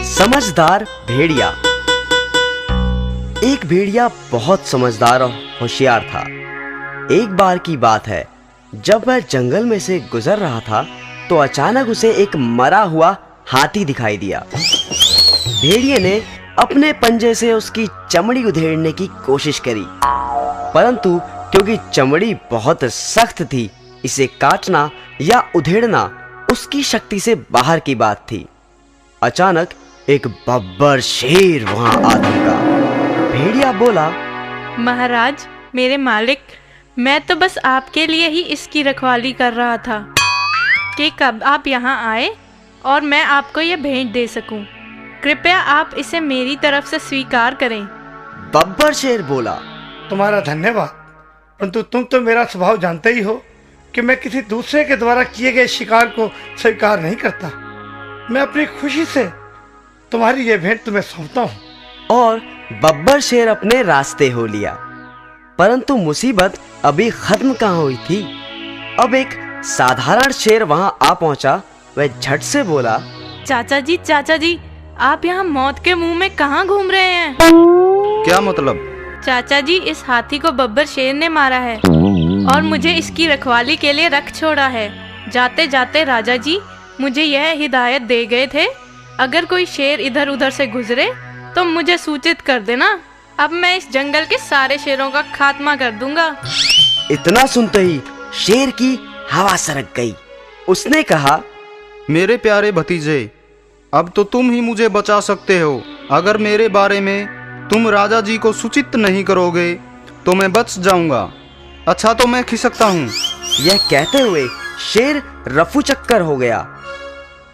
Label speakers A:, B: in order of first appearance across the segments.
A: समझदार भेड़िया। एक भेड़िया बहुत समझदार और होशियार था। एक बार की बात है, जब वह जंगल में से गुजर रहा था तो अचानक उसे एक मरा हुआ हाथी दिखाई दिया। भेड़िए ने अपने पंजे से उसकी चमड़ी उधेड़ने की कोशिश करी, परंतु क्योंकि चमड़ी बहुत सख्त थी, इसे काटना या उधेड़ना उसकी शक्ति से बाहर की बात थी। अचानक एक बब्बर शेर वहां आ धमका। भेड़िया बोला,
B: महाराज, मेरे मालिक, मैं तो बस आपके लिए ही इसकी रखवाली कर रहा था कि कब आप यहाँ आए और मैं आपको यह भेंट दे सकूं। कृपया आप इसे मेरी तरफ से स्वीकार करें।
A: बब्बर शेर बोला,
C: तुम्हारा धन्यवाद, परंतु तुम तो मेरा स्वभाव जानते ही हो कि मैं किसी दूसरे के द्वारा किए गए शिकार को स्वीकार नहीं करता। मैं अपनी खुशी से तुम्हारी ये भेंट तुम्हें सौंपता हूँ।
A: और बब्बर शेर अपने रास्ते हो लिया। परंतु मुसीबत अभी खत्म कहाँ हुई थी। अब एक साधारण शेर वहां आ पहुंचा। वह झट से बोला,
B: चाचा जी, आप यहाँ मौत के मुंह में कहाँ घूम रहे हैं?
D: क्या मतलब?
B: चाचा जी, इस हाथी को बब्बर शेर ने मारा है और मुझे इसकी रखवाली के लिए रख छोड़ा है। जाते जाते राजा जी मुझे यह हिदायत दे गए थे, अगर कोई शेर इधर उधर से गुजरे तो मुझे सूचित कर देना। अब मैं इस जंगल के सारे शेरों का खात्मा कर दूंगा।
A: इतना सुनते ही शेर की हवा सरक गई। उसने कहा,
D: मेरे प्यारे भतीजे, अब तो तुम ही मुझे बचा सकते हो। अगर मेरे बारे में तुम राजा जी को सूचित नहीं करोगे तो मैं बच जाऊंगा। अच्छा, तो मैं खिसकता हूँ।
A: यह कहते हुए शेर रफू चक्कर हो गया।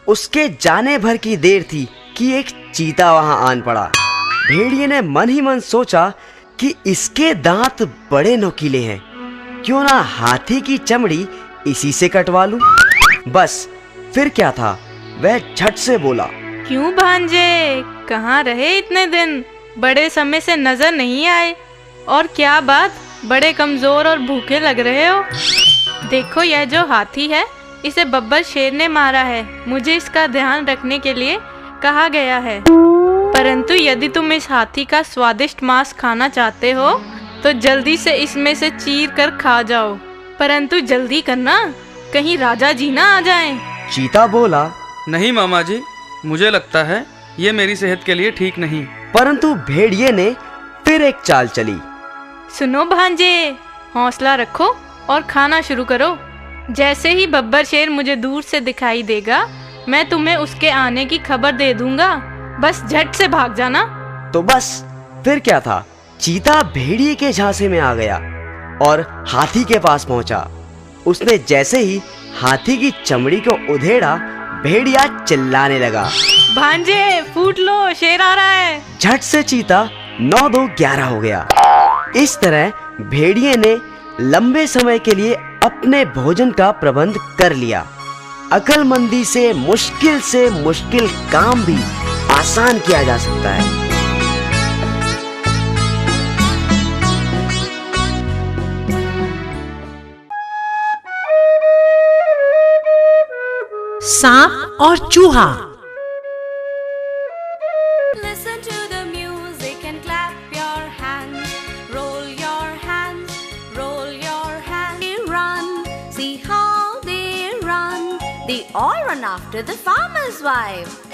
A: उसके जाने भर की देर थी कि एक चीता वहां आन पड़ा। भेड़िए ने मन ही मन सोचा कि इसके दांत बड़े नुकीले हैं, क्यों ना हाथी की चमड़ी इसी से कटवा लूं। बस फिर क्या था, वह झट से बोला,
B: क्यों भांजे, कहाँ रहे इतने दिन? बड़े समय से नजर नहीं आए। और क्या बात, बड़े कमजोर और भूखे लग रहे हो। देखो, यह जो हाथी है इसे बब्बर शेर ने मारा है। मुझे इसका ध्यान रखने के लिए कहा गया है। परंतु यदि तुम इस हाथी का स्वादिष्ट मांस खाना चाहते हो तो जल्दी से इसमें से चीर कर खा जाओ। परंतु जल्दी करना, कहीं राजा जी ना आ जाएं।
A: चीता बोला,
E: नहीं मामा जी, मुझे लगता है ये मेरी सेहत के लिए ठीक नहीं।
A: परंतु भेड़िए ने फिर एक चाल चली।
B: सुनो भांजे, हौसला रखो और खाना शुरू करो। जैसे ही बब्बर शेर मुझे दूर से दिखाई देगा, मैं तुम्हें उसके आने की खबर दे दूंगा। बस झट से भाग जाना।
A: तो बस फिर क्या था, चीता भेड़िए के झांसे में आ गया और हाथी के पास पहुंचा। उसने जैसे ही हाथी की चमड़ी को उधेड़ा, भेड़िया चिल्लाने लगा,
B: भांजे फूट लो, शेर आ रहा है।
A: झट से चीता 9-2-11 हो गया। इस तरह भेड़िए ने लंबे समय के लिए अपने भोजन का प्रबंध कर लिया। अक्लमंदी से मुश्किल काम भी आसान किया जा सकता है।
F: सांप और चूहा।
G: Listen to the music and clap your hands. Roll your hands, roll your hands. They run, see how they run. They all run after the farmer's wife.